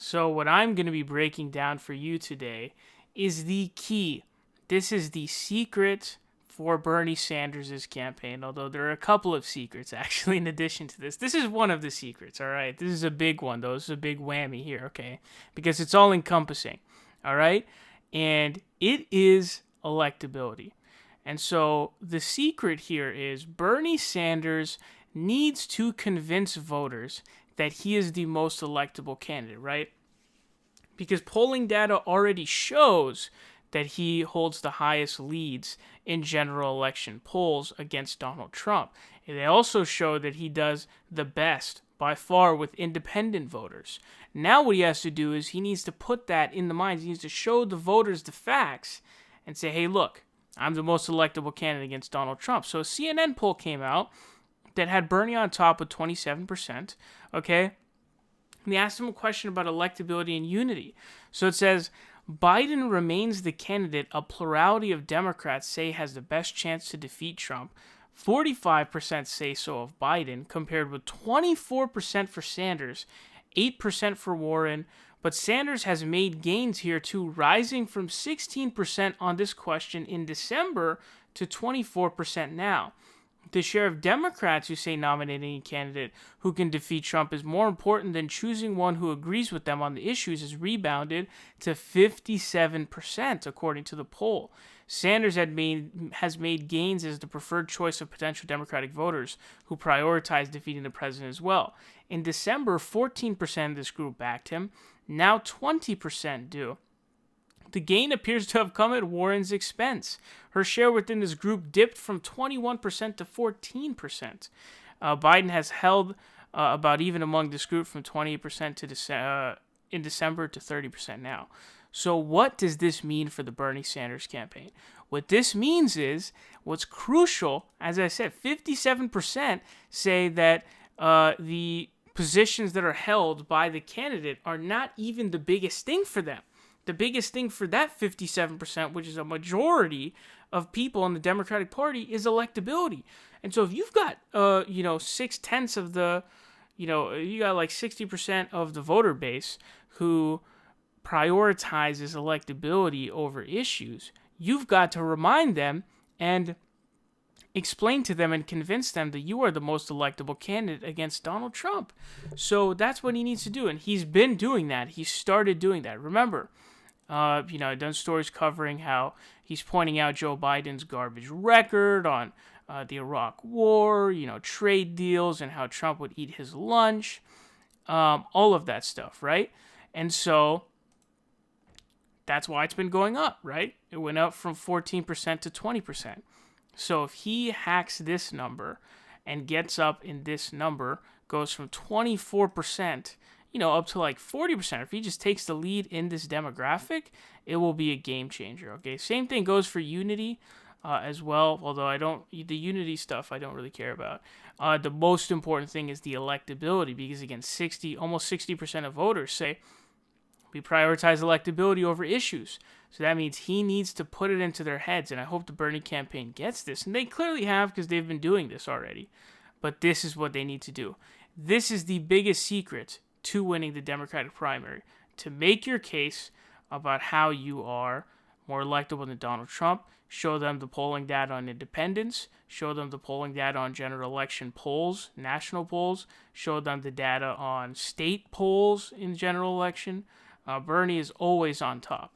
So, what I'm going to be breaking down for you today is the key. This is the secret for Bernie Sanders' campaign, although there are a couple of secrets actually in addition to this. This is one of the secrets, all right? This is a big one, though. This is a big whammy here, okay? Because it's all encompassing, all right? And it is electability. And so the secret here is Bernie Sanders needs to convince voters that he is the most electable candidate, right? Because polling data already shows that he holds the highest leads in general election polls against Donald Trump. And they also show that he does the best by far with independent voters. Now what he has to do is he needs to put that in the minds. He needs to show the voters the facts and say, hey, look, I'm the most electable candidate against Donald Trump. So a CNN poll came out that had Bernie on top with 27%, okay? And they asked him a question about electability and unity. So it says, Biden remains the candidate a plurality of Democrats say has the best chance to defeat Trump. 45% say so of Biden, compared with 24% for Sanders, 8% for Warren. But Sanders has made gains here too, rising from 16% on this question in December to 24% now. The share of Democrats who say nominating a candidate who can defeat Trump is more important than choosing one who agrees with them on the issues has rebounded to 57%, according to the poll. Sanders has made gains as the preferred choice of potential Democratic voters who prioritize defeating the president as well. In December, 14% of this group backed him. Now 20% do. The gain appears to have come at Warren's expense. Her share within this group dipped from 21% to 14%. Biden has held about even among this group from 28% to in December to 30% now. So what does this mean for the Bernie Sanders campaign? What this means is, what's crucial, as I said, 57% say that the positions that are held by the candidate are not even the biggest thing for them. The biggest thing for that 57%, which is a majority of people in the Democratic Party, is electability. And so if you've got, 6/10 of the, you got like 60% of the voter base who prioritizes electability over issues, you've got to remind them and explain to them and convince them that you are the most electable candidate against Donald Trump. So that's what he needs to do. And he's been doing that. He started doing that. Remember, I've done stories covering how he's pointing out Joe Biden's garbage record on the Iraq War, trade deals, and how Trump would eat his lunch, all of that stuff, right? And so that's why it's been going up, right? It went up from 14% to 20%. So if he hacks this number and gets up in this number, goes from 24%, up to like 40%. If he just takes the lead in this demographic, it will be a game changer, okay? Same thing goes for unity as well, although the unity stuff I don't really care about. The most important thing is the electability, because again, almost 60% of voters say we prioritize electability over issues. So that means he needs to put it into their heads, and I hope the Bernie campaign gets this. And they clearly have, because they've been doing this already. But this is what they need to do. This is the biggest secret to winning the Democratic primary, to make your case about how you are more electable than Donald Trump. Show them the polling data on independents. Show them the polling data on general election polls, national polls. Show them the data on state polls in general election. Bernie is always on top.